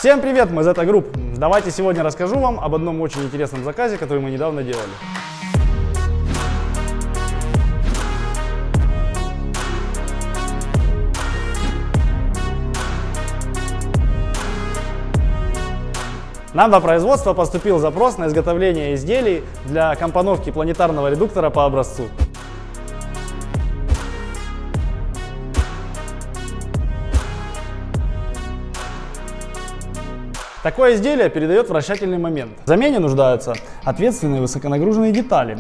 Всем привет, мы Zeta Group. Давайте сегодня расскажу вам об одном очень интересном заказе, который мы недавно делали. Нам на производство поступил запрос на изготовление изделий для компоновки планетарного редуктора по образцу. Такое изделие передает вращательный момент. В замене нуждаются ответственные высоконагруженные детали,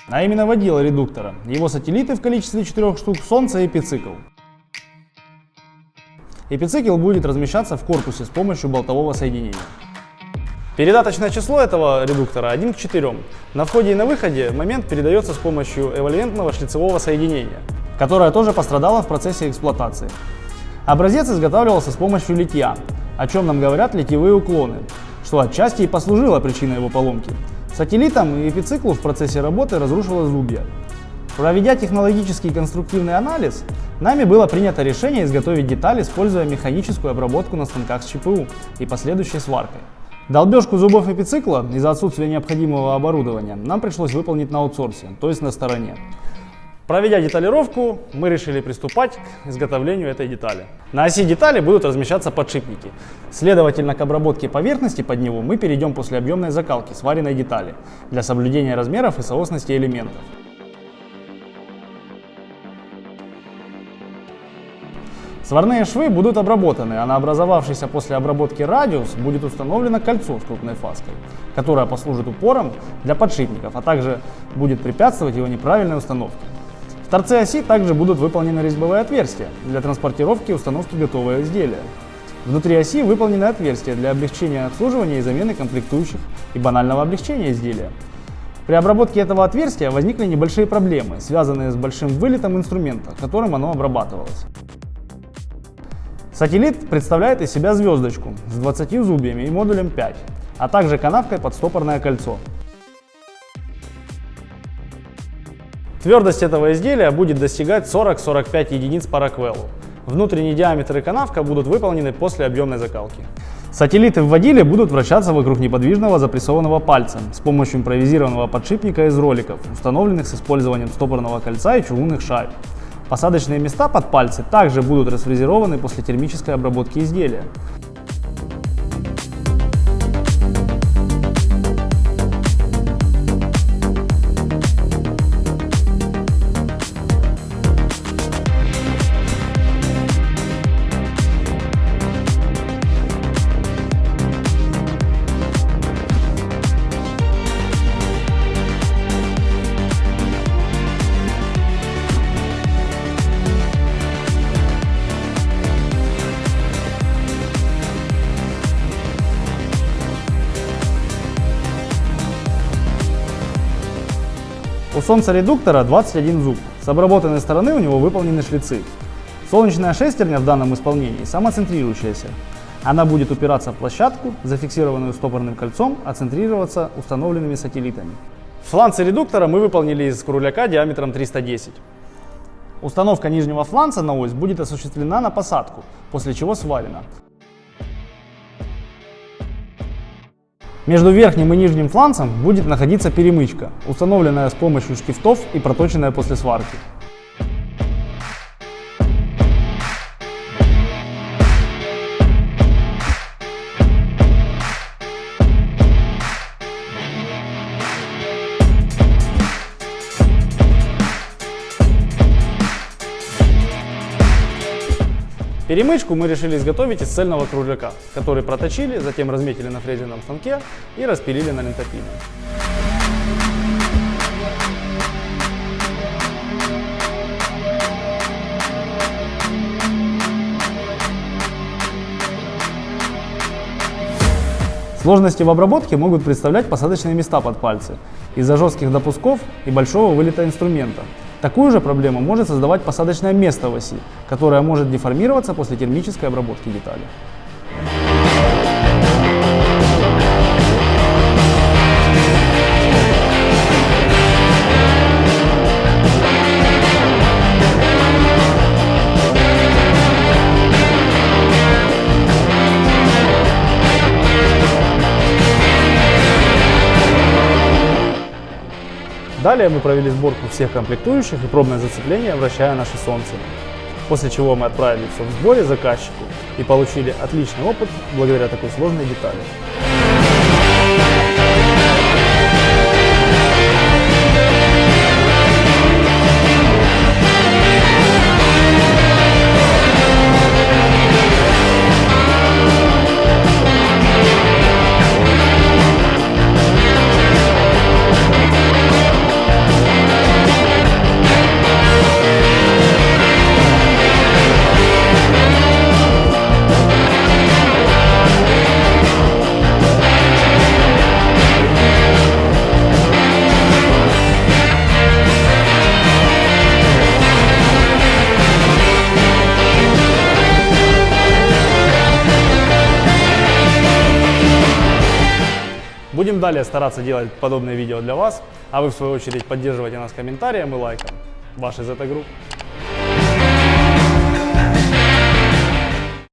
а именно водила редуктора, его сателлиты в количестве 4 штук, солнце и эпицикл. Эпицикл будет размещаться в корпусе с помощью болтового соединения. Передаточное число этого редуктора 1 к 4. На входе и на выходе момент передается с помощью эвальвалентного шлицевого соединения, которое тоже пострадало в процессе эксплуатации. Образец изготавливался с помощью литья, о чем нам говорят литьевые уклоны, что отчасти и послужило причиной его поломки. Сателлитам и эпициклу в процессе работы разрушило зубья. Проведя технологический и конструктивный анализ, нами было принято решение изготовить деталь, используя механическую обработку на станках с ЧПУ и последующей сваркой. Долбежку зубов эпицикла из-за отсутствия необходимого оборудования нам пришлось выполнить на аутсорсе, то есть на стороне. Проведя деталировку, мы решили приступать к изготовлению этой детали. На оси детали будут размещаться подшипники. Следовательно, к обработке поверхности под него мы перейдем после объемной закалки сваренной детали для соблюдения размеров и соосности элементов. Сварные швы будут обработаны, а на образовавшийся после обработки радиус будет установлено кольцо с крупной фаской, которое послужит упором для подшипников, а также будет препятствовать его неправильной установке. В торце оси также будут выполнены резьбовые отверстия для транспортировки и установки готового изделия. Внутри оси выполнены отверстия для облегчения обслуживания и замены комплектующих и банального облегчения изделия. При обработке этого отверстия возникли небольшие проблемы, связанные с большим вылетом инструмента, которым оно обрабатывалось. Сателлит представляет из себя звездочку с 20 зубьями и модулем 5, а также канавкой под стопорное кольцо. Твердость этого изделия будет достигать 40-45 единиц по Роквеллу. Внутренний диаметр и канавка будут выполнены после объемной закалки. Сателлиты в водиле будут вращаться вокруг неподвижного запрессованного пальца с помощью импровизированного подшипника из роликов, установленных с использованием стопорного кольца и чугунных шайб. Посадочные места под пальцы также будут расфрезерованы после термической обработки изделия. У солнца-редуктора 21 зуб, с обработанной стороны у него выполнены шлицы. Солнечная шестерня в данном исполнении самоцентрирующаяся. Она будет упираться в площадку, зафиксированную стопорным кольцом, а центрироваться установленными сателлитами. Фланцы редуктора мы выполнили из кругляка диаметром 310. Установка нижнего фланца на ось будет осуществлена на посадку, после чего сварена. Между верхним и нижним фланцем будет находиться перемычка, установленная с помощью штифтов и проточенная после сварки. Перемычку мы решили изготовить из цельного кругляка, который проточили, затем разметили на фрезерном станке и распилили на лентопиле. Сложности в обработке могут представлять посадочные места под пальцы из-за жестких допусков и большого вылета инструмента. Такую же проблему может создавать посадочное место в оси, которое может деформироваться после термической обработки детали. Далее мы провели сборку всех комплектующих и пробное зацепление, вращая наше солнце. После чего мы отправили все в сборе заказчику и получили отличный опыт благодаря такой сложной детали. Будем далее стараться делать подобные видео для вас, а вы в свою очередь поддерживайте нас комментарием и лайком. Ваш ZT Group.